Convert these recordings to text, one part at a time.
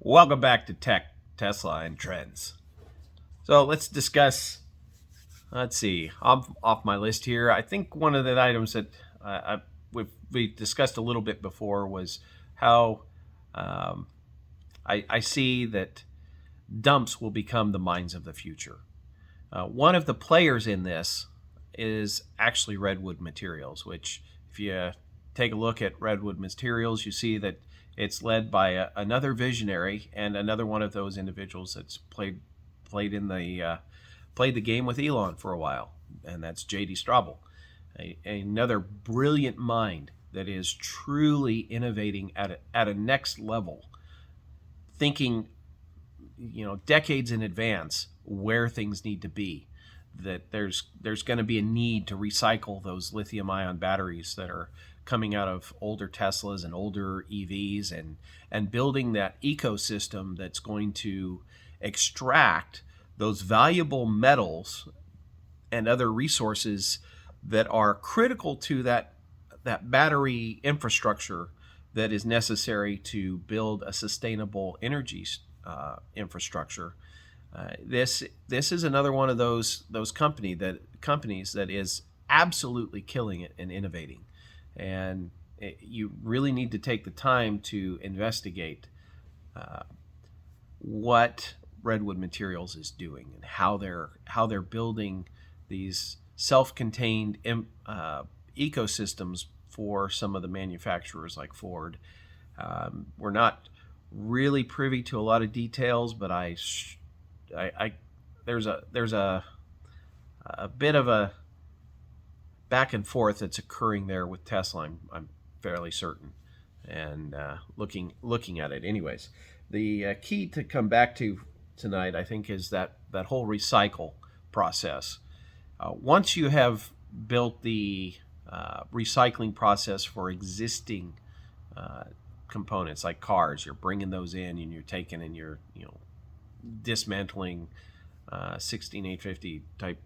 Welcome back to Tech, Tesla, and Trends. So let's discuss, let's see, off my list here. I think one of the items that we discussed a little bit before was how I see that dumps will become the mines of the future. One of the players in this is actually Redwood Materials, which if you take a look at Redwood Materials, you see that it's led by another visionary and another one of those individuals that's played the game with Elon for a while, and that's J.D. Straubel, another brilliant mind that is truly innovating at a next level, thinking, decades in advance where things need to be. That there's going to be a need to recycle those lithium-ion batteries that are coming out of older Teslas and older EVs, and building that ecosystem that's going to extract those valuable metals and other resources that are critical to that battery infrastructure that is necessary to build a sustainable energy infrastructure. This is another one of those companies that is absolutely killing it and innovating, and you really need to take the time to investigate what Redwood Materials is doing and how they're building these self-contained ecosystems for some of the manufacturers like Ford. We're not really privy to a lot of details, but there's a bit of a back and forth that's occurring there with Tesla. I'm fairly certain, and looking at it. Anyways, the key to come back to tonight, I think, is that whole recycle process. Once you have built the recycling process for existing components like cars, you're bringing those in and you're taking and you're dismantling 16850 type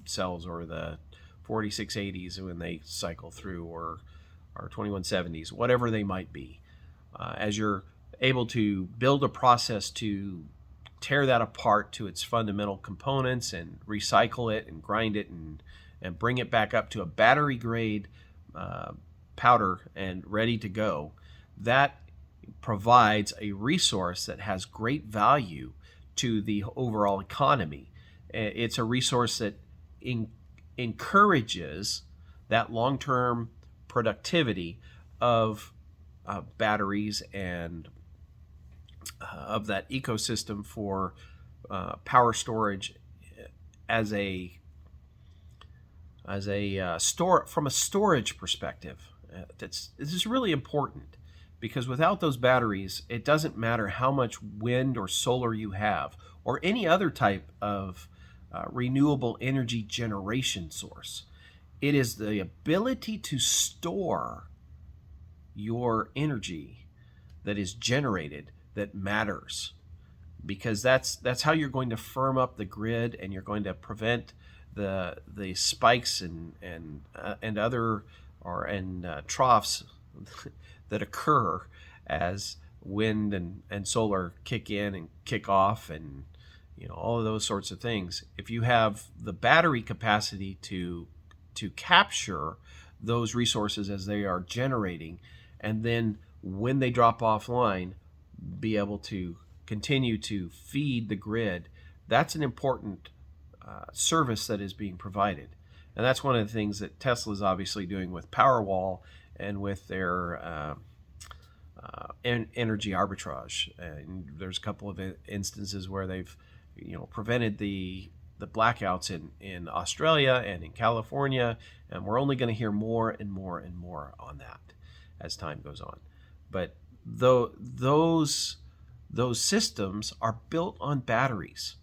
cells, or the 4680s when they cycle through, or 2170s, whatever they might be. As you're able to build a process to tear that apart to its fundamental components and recycle it and grind it and bring it back up to a battery grade powder and ready to go, that provides a resource that has great value to the overall economy. It's a resource that encourages that long-term productivity of batteries and of that ecosystem for power storage as a from a storage perspective. This is really important, because without those batteries, it doesn't matter how much wind or solar you have, or any other type of renewable energy generation source. It is the ability to store your energy that is generated that matters, because that's how you're going to firm up the grid, and you're going to prevent the spikes and other troughs that occur as wind and solar kick in and kick off, and all of those sorts of things. If you have the battery capacity to capture those resources as they are generating, and then when they drop offline, be able to continue to feed the grid, that's an important service that is being provided. And that's one of the things that Tesla is obviously doing with Powerwall and with their energy arbitrage. And there's a couple of instances where they've prevented the blackouts in Australia and in California, and we're only going to hear more and more and more on that as time goes on. But those systems are built on batteries,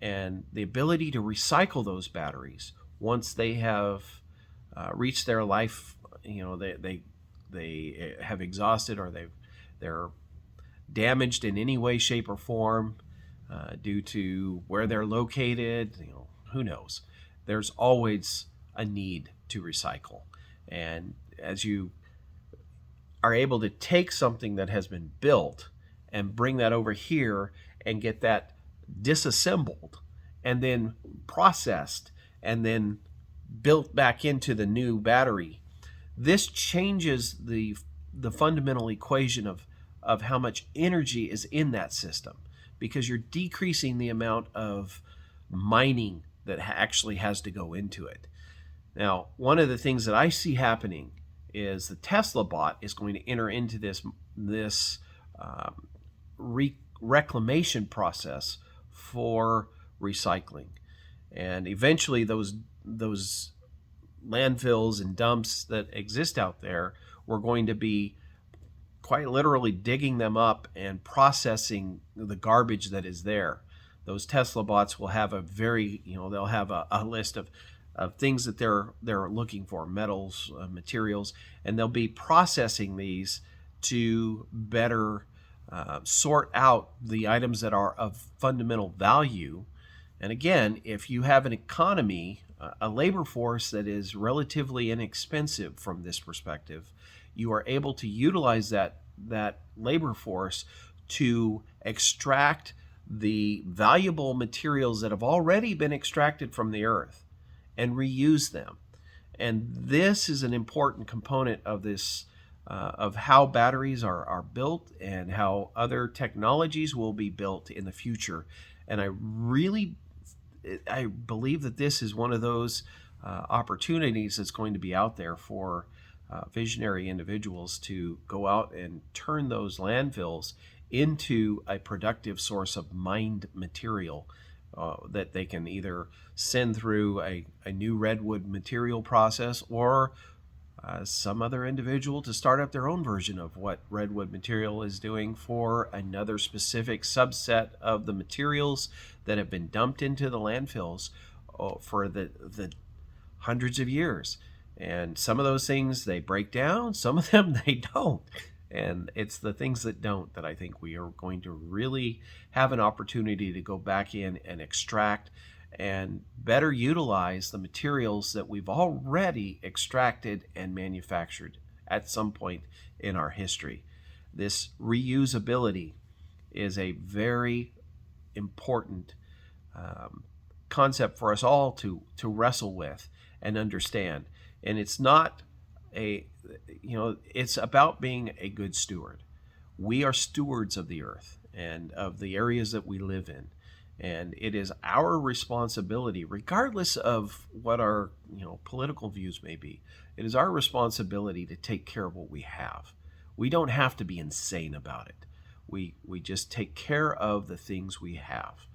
and the ability to recycle those batteries once they have reached their life, they have exhausted, or they're damaged in any way, shape, or form due to where they're located. Who knows? There's always a need to recycle, and as you are able to take something that has been built and bring that over here and get that disassembled and then processed and then built back into the new battery. This changes the fundamental equation of how much energy is in that system, because you're decreasing the amount of mining that actually has to go into it. Now, one of the things that I see happening is the TeslaBot is going to enter into this reclamation process for recycling, and eventually those landfills and dumps that exist out there, we're going to be quite literally digging them up and processing the garbage that is there. Those TeslaBots will have they'll have a list of things that they're looking for, metals, materials, and they'll be processing these to better sort out the items that are of fundamental value. And again, if you have an economy, a labor force that is relatively inexpensive from this perspective, you are able to utilize that labor force to extract the valuable materials that have already been extracted from the earth and reuse them. And this is an important component of this, of how batteries are built and how other technologies will be built in the future. And I believe that this is one of those opportunities that's going to be out there for visionary individuals to go out and turn those landfills into a productive source of mined material that they can either send through a new Redwood material process, or some other individual to start up their own version of what Redwood Material is doing for another specific subset of the materials that have been dumped into the landfills for the hundreds of years. And some of those things, they break down, some of them they don't. And it's the things that don't that I think we are going to really have an opportunity to go back in and extract and better utilize the materials that we've already extracted and manufactured at some point in our history. This reusability is a very important concept for us all to wrestle with and understand. And it's not it's about being a good steward. We are stewards of the earth and of the areas that we live in. And it is our responsibility, regardless of what our political views may be, it is our responsibility to take care of what we have. We don't have to be insane about it. We just take care of the things we have.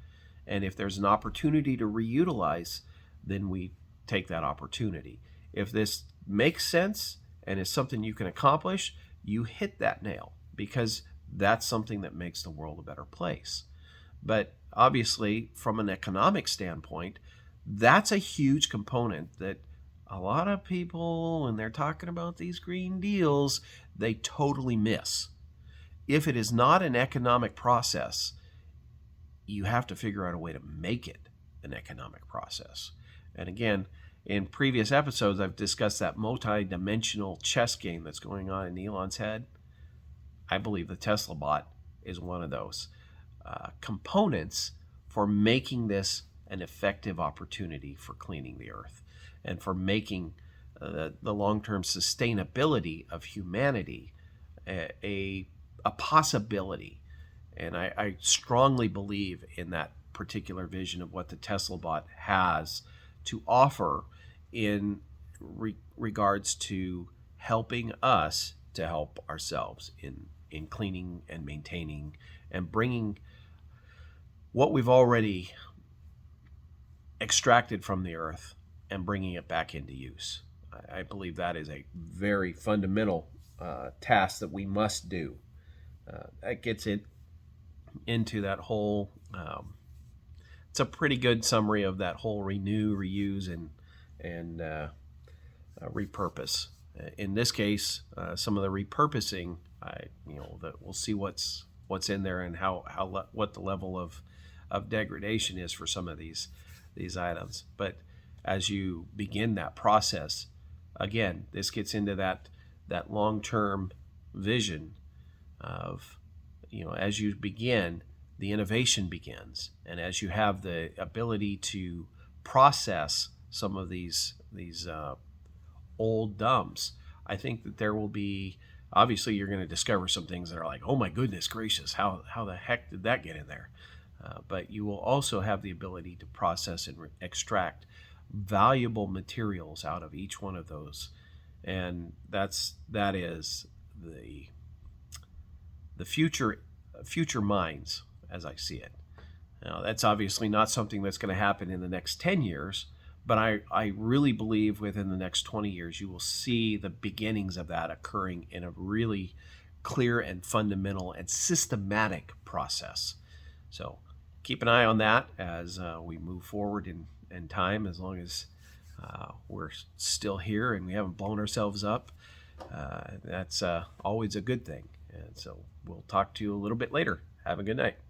And if there's an opportunity to reutilize, then we take that opportunity. If this makes sense and is something you can accomplish, you hit that nail, because that's something that makes the world a better place. But obviously, from an economic standpoint, that's a huge component that a lot of people, when they're talking about these green deals, they totally miss. If it is not an economic process, you have to figure out a way to make it an economic process. And again, in previous episodes, I've discussed that multi-dimensional chess game that's going on in Elon's head. I believe the TeslaBot is one of those components for making this an effective opportunity for cleaning the earth and for making the long-term sustainability of humanity a possibility. And I strongly believe in that particular vision of what the TeslaBot has to offer in regards to helping us to help ourselves in cleaning and maintaining and bringing what we've already extracted from the earth and bringing it back into use. I believe that is a very fundamental task that we must do. That gets into that whole it's a pretty good summary of that whole renew, reuse, and repurpose. In this case, some of the repurposing, that we'll see what's in there and what the level of degradation is for some of these items. But as you begin that process, again, this gets into that long-term vision of as you begin, the innovation begins, and as you have the ability to process some of these old dumps, I think that there will be, obviously you're going to discover some things that are like, oh my goodness gracious, how the heck did that get in there? But you will also have the ability to process and extract valuable materials out of each one of those, and that is the future mines as I see it. Now, that's obviously not something that's going to happen in the next 10 years, but I really believe within the next 20 years you will see the beginnings of that occurring in a really clear and fundamental and systematic process. So keep an eye on that as we move forward in time, as long as we're still here and we haven't blown ourselves up. That's always a good thing. And so we'll talk to you a little bit later. Have a good night.